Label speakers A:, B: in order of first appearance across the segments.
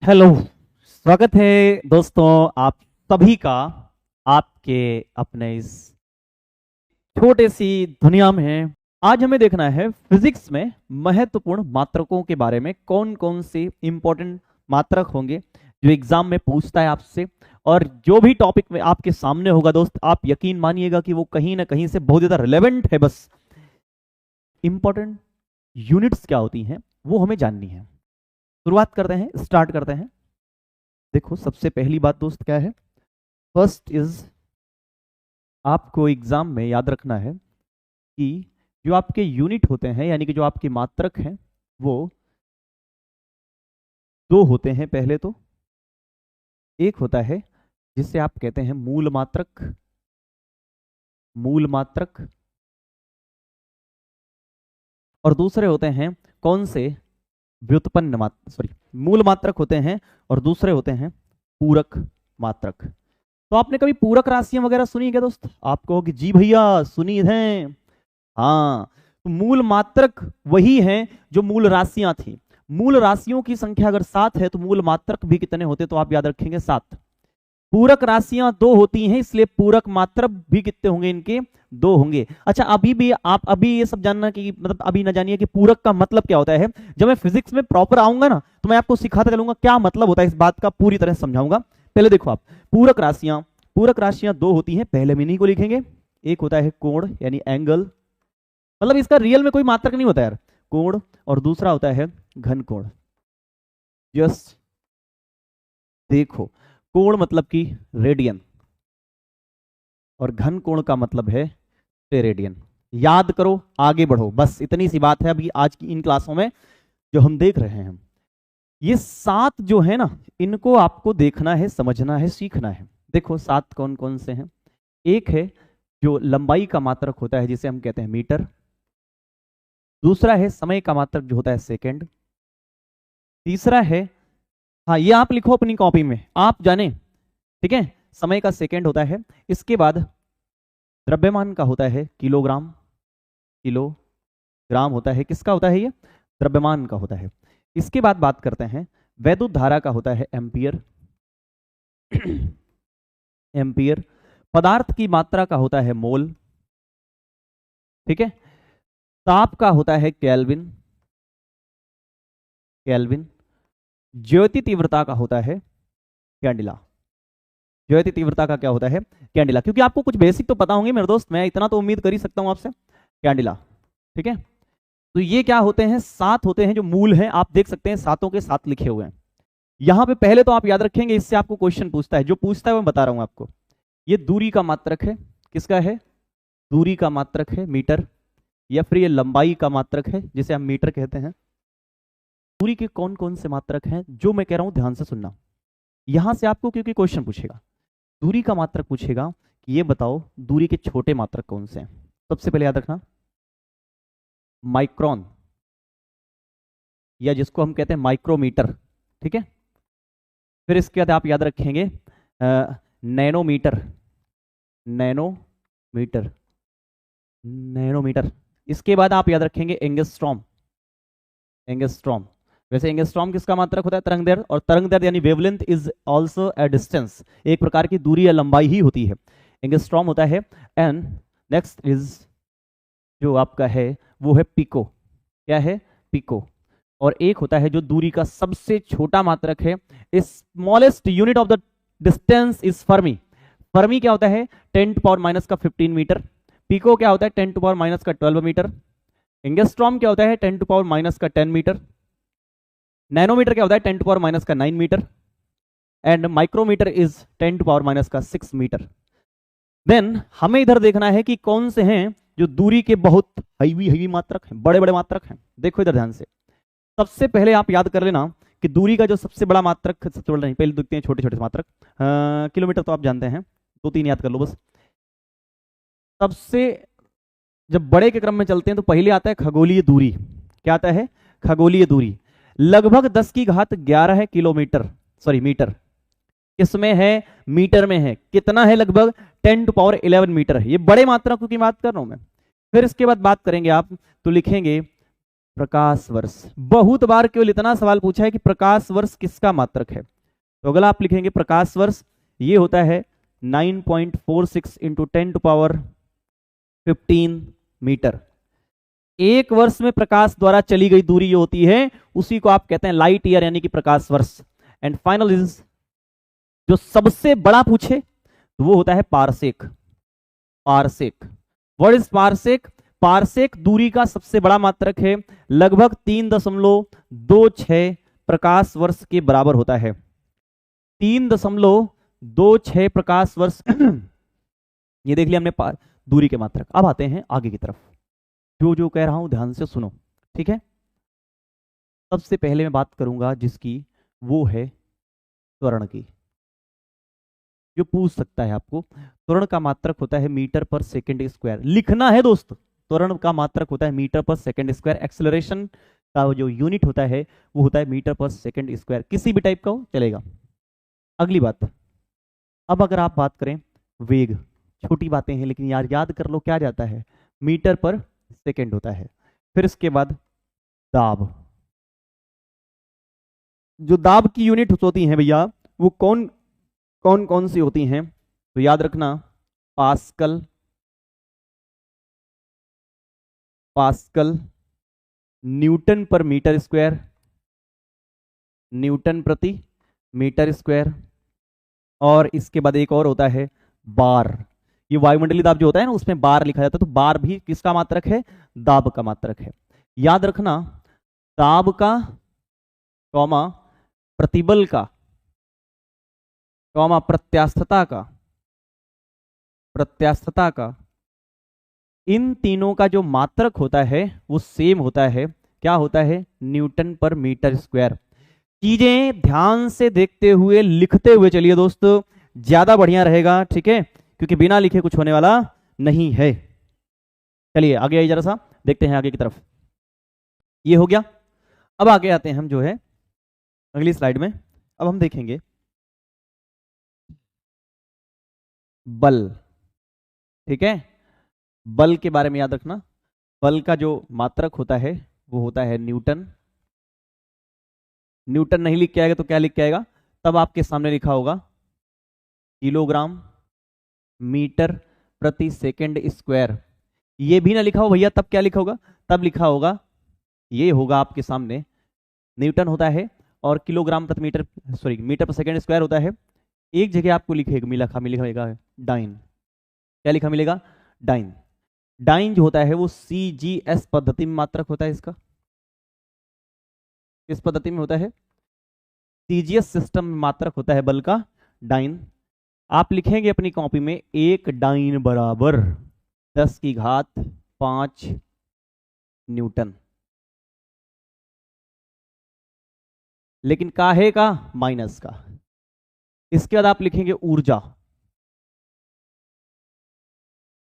A: Hello. स्वागत है दोस्तों आप सभी का आपके अपने इस छोटे सी दुनिया में। आज हमें देखना है फिजिक्स में महत्वपूर्ण मात्रकों के बारे में, कौन कौन से इंपॉर्टेंट मात्रक होंगे जो एग्जाम में पूछता है आपसे। और जो भी टॉपिक में आपके सामने होगा दोस्त, आप यकीन मानिएगा कि वो कहीं ना कहीं से बहुत ज्यादा रिलेवेंट है। बस इंपॉर्टेंट यूनिट्स क्या होती हैं वो हमें जाननी है। शुरुआत करते हैं, स्टार्ट करते हैं। देखो, सबसे पहली बात दोस्त क्या है? फर्स्ट इज, आपको एग्जाम में याद रखना है कि जो आपके यूनिट होते हैं, यानी कि जो आपके मात्रक हैं, वो दो होते हैं। पहले तो एक होता है जिसे आप कहते हैं मूल मात्रक, मूल मात्रक। और दूसरे होते हैं कौन से? व्युत्पन्न मात्रक, सॉरी, मूल मात्रक होते हैं और दूसरे होते हैं पूरक मात्रक। तो आपने कभी पूरक राशियां वगैरह सुनी है क्या दोस्त? आप कहोगे जी भैया सुनी है। हाँ, तो मूल मात्रक वही है जो मूल राशियां थी। मूल राशियों की संख्या अगर 7 है तो मूल मात्रक भी कितने होते? तो आप याद रखेंगे 7। पूरक राशियां 2 होती हैं, इसलिए पूरक मात्रक भी कितने होंगे इनके? 2 होंगे। अच्छा, अभी भी आप अभी ये सब जानना कि मतलब अभी ना जानिए कि पूरक का मतलब क्या होता है। जब मैं फिजिक्स में प्रॉपर आऊंगा ना तो मैं आपको सिखाता चलूंगा क्या मतलब होता है, इस बात का पूरी तरह समझाऊंगा। पहले देखो आप, पूरक राशियां 2 होती हैं। पहले में इन्हीं को लिखेंगे। एक होता है कोण यानी एंगल, मतलब इसका रियल में कोई मात्रक नहीं होता यार, कोण। और दूसरा होता है घन कोण। जस्ट देखो, कोण मतलब कि रेडियन और घन कोण का मतलब है टेरेडियन। याद करो, आगे बढ़ो, बस इतनी सी बात है अभी आज की इन क्लासों में जो हम देख रहे हैं। ये 7 जो है ना, इनको आपको देखना है, समझना है, सीखना है। देखो 7 कौन कौन से हैं। एक है जो लंबाई का मात्रक होता है जिसे हम कहते हैं मीटर। दूसरा है समय का मात्रक जो होता है सेकंड। तीसरा है, हाँ ये आप लिखो अपनी कॉपी में, आप जाने, ठीक है, समय का सेकंड होता है। इसके बाद द्रव्यमान का होता है किलोग्राम, किलोग्राम होता है, किसका होता है ये? द्रव्यमान का होता है। इसके बाद बात करते हैं वैद्युत धारा का होता है एम्पियर, एम्पियर। पदार्थ की मात्रा का होता है मोल, ठीक है। ताप का होता है केल्विन, केल्विन। ज्योति तीव्रता का होता है कैंडिला, ज्योति तीव्रता का क्या होता है? कैंडिला। क्योंकि आपको कुछ बेसिक तो पता होंगे मेरे दोस्त, मैं इतना तो उम्मीद कर ही सकता हूं आपसे। कैंडिला, ठीक है। तो ये क्या होते हैं? 7 होते हैं जो मूल हैं। आप देख सकते हैं सातों के 7 लिखे हुए हैं यहां पे। पहले तो आप याद रखेंगे, इससे आपको क्वेश्चन पूछता है, जो पूछता है वो मैं बता रहा हूं आपको। ये दूरी का मात्रक है, किसका है? दूरी का मात्रक है मीटर, या फिर ये लंबाई का मात्रक है जिसे हम मीटर कहते हैं। दूरी के कौन कौन से मात्रक हैं जो मैं कह रहा हूं, ध्यान से सुनना। यहां से आपको क्योंकि क्वेश्चन पूछेगा, दूरी का मात्रक पूछेगा कि ये बताओ दूरी के छोटे मात्रक कौन से हैं। सबसे पहले याद रखना माइक्रोन, या जिसको हम कहते हैं माइक्रोमीटर, ठीक है। फिर इसके बाद आप याद रखेंगे नैनोमीटर, नैनोमीटर, नैनोमीटर। इसके बाद आप याद रखेंगे एंगस्ट्रॉम, एंगस्ट्रॉम। वैसे एंगस्ट्रॉम किसका मात्रक होता है? तरंग दैर्ध्य। और तरंग दैर्ध्य यानी wavelength is also a distance, एक प्रकार की दूरी या लंबाई ही होती है। एंगस्ट्रॉम होता है। एंड नेक्स्ट इज जो आपका है वो है पिको। क्या है? पिको। और एक होता है जो दूरी का सबसे छोटा मात्रक है, smallest unit of the distance is Fermi. Fermi क्या होता है? 10 टू पावर माइनस का 15 मीटर। पिको क्या होता है? 10 टू पावर माइनस का 12 मीटर। एंगस्ट्रॉम क्या होता है? 10 टू पावर माइनस का 10 मीटर। नैनोमीटर क्या होता है? 10 टू पावर माइनस का 9 metre. And micrometre is 10 two power minus का 6 मीटर। देन हमें इधर देखना है कि कौन से हैं जो दूरी के बहुत हैवी मात्रक हैं, बड़े बड़े मात्रक हैं। देखो इधर ध्यान से, सबसे पहले आप याद कर लेना कि दूरी का जो सबसे बड़ा मात्रक, सबसे बड़ा नहीं, पहले देखते हैं छोटे छोटे मात्रक। किलोमीटर तो आप जानते हैं, 2-3 याद कर लो बस। सबसे जब बड़े के क्रम में चलते हैं तो पहले आता है खगोलीय दूरी। क्या आता है? खगोलीय दूरी। लगभग 10 की घात 11 किलोमीटर, सॉरी मीटर। किसमें है? मीटर में है। कितना है? लगभग 10 टू पावर 11 मीटर है। ये बड़े मात्रकों की बात कर रहा हूं मैं। फिर इसके बाद बात करेंगे आप तो लिखेंगे प्रकाश वर्ष। बहुत बार केवल इतना सवाल पूछा है कि प्रकाश वर्ष किसका मात्रक है। तो अगला आप लिखेंगे प्रकाश वर्ष, ये होता है 9.46 इंटू 10⁻15 मीटर। एक वर्ष में प्रकाश द्वारा चली गई दूरी जो होती है उसी को आप कहते हैं लाइट ईयर, यानी कि प्रकाश वर्ष। एंड फाइनल इज, जो सबसे बड़ा पूछे तो वो होता है parsec. Parsec, what is parsec? Parsec दूरी का सबसे बड़ा मात्रक है, लगभग 3.26 प्रकाश वर्ष के बराबर होता है। 3.26 प्रकाश वर्ष ये देख लिया हमने दूरी के मात्रक। अब आते हैं आगे की तरफ, जो जो कह रहा हूं ध्यान से सुनो, ठीक है। सबसे पहले मैं बात करूंगा जिसकी, वो है त्वरण की। जो पूछ सकता है आपको, त्वरण का मात्रक होता है मीटर पर सेकंड स्क्वायर। लिखना है दोस्त, त्वरण का मात्रक होता है मीटर पर सेकंड स्क्वायर। एक्सेलरेशन का जो यूनिट होता है वो होता है मीटर पर सेकंड स्क्वायर, किसी भी टाइप का हो चलेगा। अगली बात, अब अगर आप बात करें वेग, छोटी बातें हैं लेकिन यार याद कर लो क्या जाता है, मीटर पर सेकंड होता है। फिर इसके बाद दाब, जो दाब की यूनिट होती हैं भैया वो कौन कौन सी होती हैं? तो याद रखना, पास्कल, पास्कल, न्यूटन पर मीटर स्क्वायर, न्यूटन प्रति मीटर स्क्वायर, और इसके बाद एक और होता है बार। ये वायुमंडलीय दाब जो होता है ना उसमें बार लिखा जाता है, तो बार भी किसका मात्रक है? दाब का मात्रक है। याद रखना, दाब का कॉमा प्रतिबल का कॉमा प्रत्यास्थता का, प्रत्यास्थता का, इन तीनों का जो मात्रक होता है वो सेम होता है। क्या होता है? न्यूटन पर मीटर स्क्वायर। चीजें ध्यान से देखते हुए लिखते हुए चलिए दोस्तों, ज्यादा बढ़िया रहेगा, ठीक है, क्योंकि बिना लिखे कुछ होने वाला नहीं है। चलिए आगे आइए, जरा सा देखते हैं आगे की तरफ। ये हो गया। अब आगे आते हैं हम जो है अगली स्लाइड में। अब हम देखेंगे बल, ठीक है। बल के बारे में याद रखना, बल का जो मात्रक होता है वो होता है न्यूटन। न्यूटन नहीं लिख के आएगा तो क्या लिख के आएगा? तब आपके सामने लिखा होगा किलोग्राम मीटर प्रति सेकंड स्क्वायर। ये भी ना लिखा हो भैया, तब क्या लिखा होगा? तब लिखा होगा, ये होगा आपके सामने, न्यूटन होता है और किलोग्राम प्रति मीटर, सॉरी मीटर पर सेकंड स्क्वायर होता है। एक जगह आपको लिखेगा मिलेगा डाइन। क्या लिखा मिलेगा? डाइन। डाइन जो होता है वो CGS पद्धति में मात्रक होता है इसका। किस पद्धति में होता है? CGS सिस्टम में मात्रक होता है बल का डाइन। आप लिखेंगे अपनी कॉपी में 1 डाइन बराबर 10⁵ न्यूटन। लेकिन काहे का? माइनस का। इसके बाद आप लिखेंगे ऊर्जा।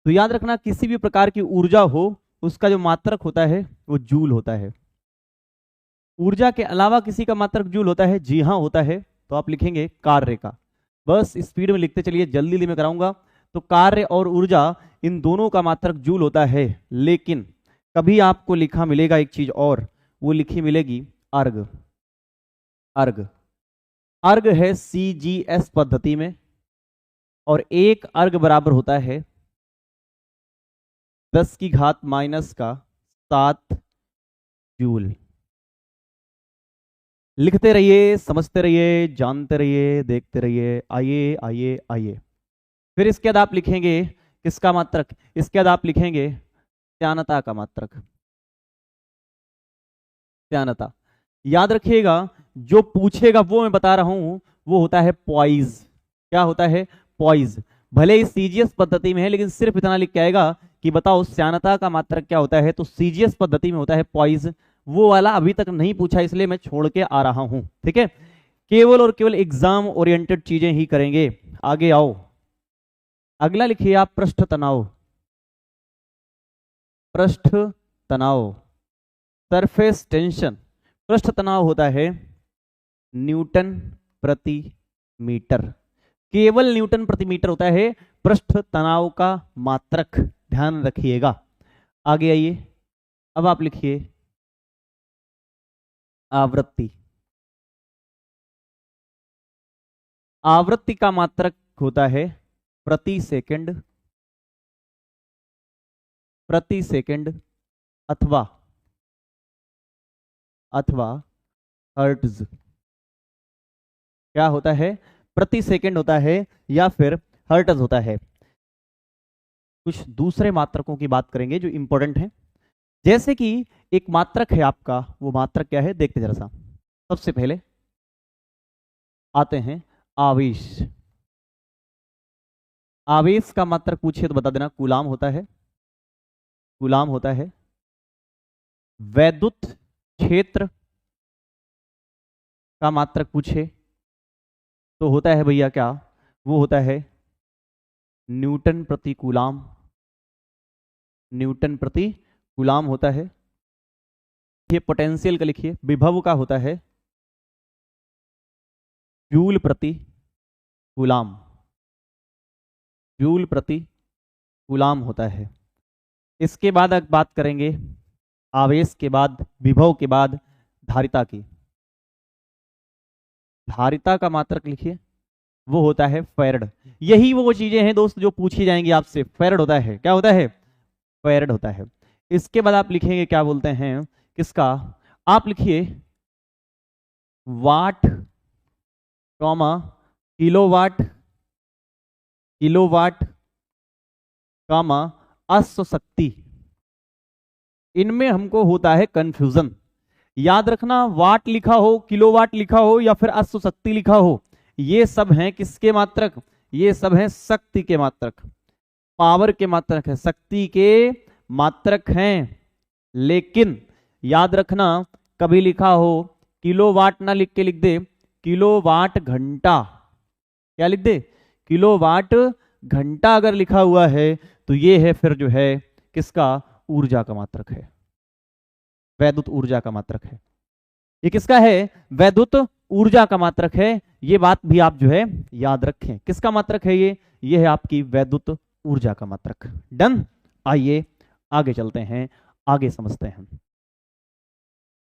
A: तो याद रखना, किसी भी प्रकार की ऊर्जा हो उसका जो मात्रक होता है वो जूल होता है। ऊर्जा के अलावा किसी का मात्रक जूल होता है? जी हाँ होता है। तो आप लिखेंगे कार्य का। बस स्पीड में लिखते चलिए, जल्दी जल्दी में कराऊंगा। तो कार्य और ऊर्जा इन दोनों का मात्रक जूल होता है। लेकिन कभी आपको लिखा मिलेगा एक चीज और, वो लिखी मिलेगी अर्ग। अर्ग, अर्ग है CGS पद्धति में, और एक अर्ग बराबर होता है 10⁻⁻7 जूल। लिखते रहिए, समझते रहिए, जानते रहिए, देखते रहिए। आइए आइए आइए। फिर इसके बाद आप लिखेंगे किसका मात्रक? इसके बाद आप लिखेंगे श्यानता का मात्रक। श्यानता याद रखिएगा, जो पूछेगा वो मैं बता रहा हूं, वो होता है पॉइज। क्या होता है? पॉइज। भले ही CGS पद्धति में है लेकिन सिर्फ इतना लिख के आएगा कि बताओ श्यानता का मात्रक क्या होता है। तो CGS पद्धति में होता है पॉइज। वो वाला अभी तक नहीं पूछा इसलिए मैं छोड़ के आ रहा हूं, ठीक है। केवल और केवल एग्जाम ओरिएंटेड चीजें ही करेंगे। आगे आओ, अगला लिखिए आप पृष्ठ तनाव। पृष्ठ तनाव, सरफेस टेंशन। पृष्ठ तनाव होता है न्यूटन प्रति मीटर। केवल न्यूटन प्रति मीटर होता है पृष्ठ तनाव का मात्रक, ध्यान रखिएगा। आगे आइए, अब आप लिखिए आवृत्ति। आवृत्ति का मात्रक होता है प्रति सेकंड, प्रति सेकंड अथवा हर्ट्ज। क्या होता है? प्रति सेकंड होता है या फिर हर्ट्ज होता है। कुछ दूसरे मात्रकों की बात करेंगे जो इंपॉर्टेंट है, जैसे कि एक मात्रक है आपका, वो मात्रक क्या है देखते जरा सा। सबसे पहले आते हैं आवेश। आवेश का मात्रक पूछे तो बता देना कूलाम होता है, कूलाम होता है। वैद्युत क्षेत्र का मात्रक पूछे तो होता है भैया क्या, वो होता है न्यूटन प्रति कूलाम, न्यूटन प्रति कूलाम होता है। ये पोटेंशियल का लिखिए, विभव का होता है जूल प्रति कूलाम, जूल प्रति कूलाम होता है। इसके बाद अब बात करेंगे आवेश के बाद, विभव के बाद धारिता की। धारिता का मात्रक लिखिए, वो होता है फैरड। यही वो चीजें हैं दोस्त जो पूछी जाएंगी आपसे। फैरड होता है, क्या होता है? फैरड होता है। इसके बाद आप लिखेंगे क्या बोलते हैं किसका, आप लिखिए वाट कॉमा किलोवाट, किलोवाट कामा अश्व शक्ति। इनमें हमको होता है कंफ्यूजन। याद रखना, वाट लिखा हो, किलोवाट लिखा हो या फिर अश्व शक्ति लिखा हो, ये सब हैं किसके मात्रक? ये सब हैं शक्ति के मात्रक, पावर के मात्रक है, शक्ति के मात्रक हैं। लेकिन याद रखना, कभी लिखा हो किलोवाट ना लिख के लिख दे किलोवाट घंटा। क्या लिख दे? किलोवाट घंटा अगर लिखा हुआ है तो ये है फिर जो है किसका? ऊर्जा का मात्रक है, वैद्युत ऊर्जा का मात्रक है। ये किसका है? वैद्युत ऊर्जा का मात्रक है। ये बात भी आप जो है याद रखें। किसका मात्रक है ये है आपकी वैद्युत ऊर्जा का मात्रक। डन। आइए आगे चलते हैं, आगे समझते हैं।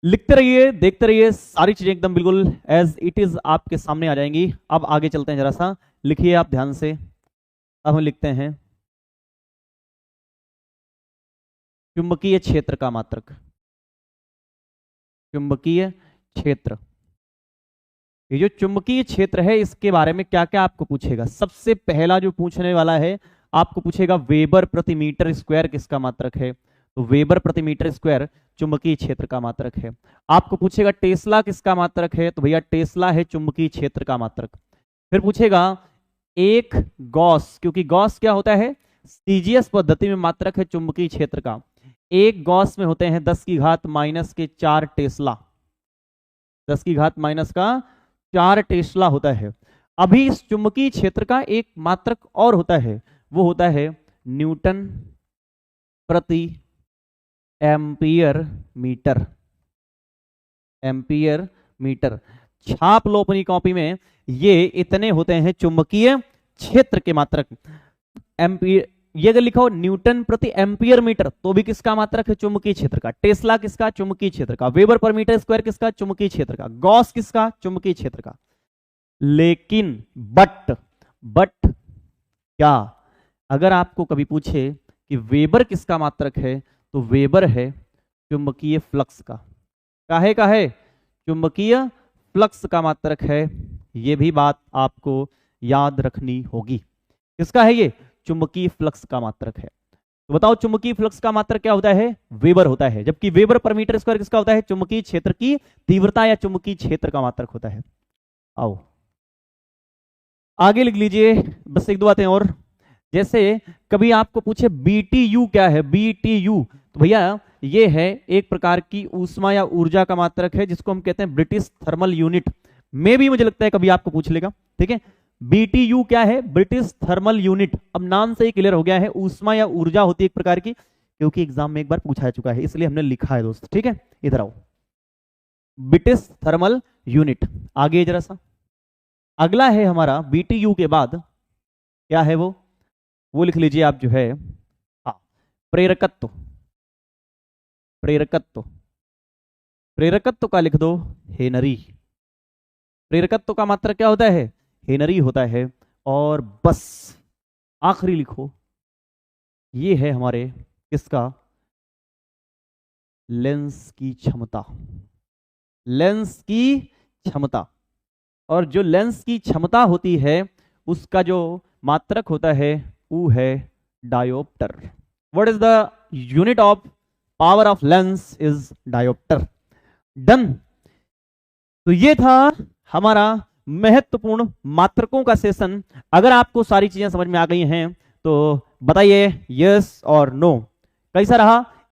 A: लिखते रहिए, देखते रहिए, सारी चीजें एकदम बिल्कुल एज इट इज आपके सामने आ जाएंगी। अब आगे चलते हैं, जरा सा लिखिए आप ध्यान से। अब हम लिखते हैं चुंबकीय क्षेत्र का मात्रक। चुंबकीय क्षेत्र, ये जो चुंबकीय क्षेत्र है इसके बारे में क्या क्या आपको पूछेगा? सबसे पहला जो पूछने वाला है आपको पूछेगा वेबर प्रति मीटर स्क्वायर किसका मात्रक है? तो वेबर प्रति मीटर स्क्वायर चुंबकीय क्षेत्र का मात्रक है। आपको पूछेगा टेस्ला किसका मात्रक है? तो भैया टेस्ला है चुंबकीय क्षेत्र का मात्रक। फिर पूछेगा एक गॉस, क्योंकि गॉस क्या होता है? सीजीएस पद्धति में मात्रक है चुंबकीय क्षेत्र का। एक गॉस में होते हैं 10⁻⁻⁴ टेस्ला, 10⁻⁻⁴ टेस्ला होता है। अभी इस चुंबकीय क्षेत्र का एक मात्रक और होता है, वो होता है न्यूटन प्रति एम्पियर मीटर। एम्पियर मीटर छाप लो अपनी कॉपी में, ये इतने होते हैं चुंबकीय क्षेत्र के मात्रक। एम्पियर, ये अगर लिखा हो न्यूटन प्रति एम्पियर मीटर तो भी किसका मात्रक है? चुंबकीय क्षेत्र का। टेस्ला किसका? चुंबकीय क्षेत्र का। वेबर पर मीटर स्क्वायर किसका? चुंबकीय क्षेत्र का। गॉस किसका? चुंबकीय क्षेत्र का। लेकिन बट क्या, अगर आपको कभी पूछे कि वेबर किसका मात्रक है तो वेबर है चुंबकीय फ्लक्स का। काहे का है? चुंबकीय फ्लक्स का मात्रक है। यह भी बात आपको याद रखनी होगी। किसका है ये? चुंबकीय फ्लक्स का मात्रक है। तो बताओ चुंबकीय फ्लक्स का मात्रक क्या होता है? वेबर होता है। जबकि वेबर पर मीटर स्क्वायर किसका होता है? चुंबकीय क्षेत्र की तीव्रता या चुंबकीय क्षेत्र का मात्रक होता है। आओ आगे लिख लीजिए, बस एक दो बातें और। जैसे कभी आपको पूछे BTU क्या है? BTU, तो भैया ये है एक प्रकार की ऊष्मा या ऊर्जा का मात्रक है, जिसको हम कहते हैं ब्रिटिश थर्मल यूनिट। में भी मुझे लगता है कभी आपको पूछ लेगा, ठीक है। BTU क्या है? British thermal unit. अब नाम से ही क्लियर हो गया है, ऊष्मा या ऊर्जा होती है एक प्रकार की, क्योंकि एग्जाम में एक बार पूछा चुका है, इसलिए हमने लिखा है दोस्त, ठीक है। इधर आओ, ब्रिटिश थर्मल यूनिट। आगे जरा सा, अगला है हमारा BTU के बाद क्या है वो लिख लीजिए आप जो है, हाँ, प्रेरकत्व। प्रेरकत्व प्रेरकत्व का लिख दो हेनरी। प्रेरकत्व का मात्रक क्या होता है? हेनरी होता है। और बस आखिरी लिखो, ये है हमारे किसका? लेंस की क्षमता। लेंस की क्षमता। और जो लेंस की क्षमता होती है उसका जो मात्रक होता है वो है dioptre. What is the unit of power of lens? Is dioptre. Done. तो ये था हमारा महत्वपूर्ण मात्रकों का सेशन। अगर आपको सारी चीजें समझ में आ गई हैं तो बताइए यस और नो। कैसा रहा?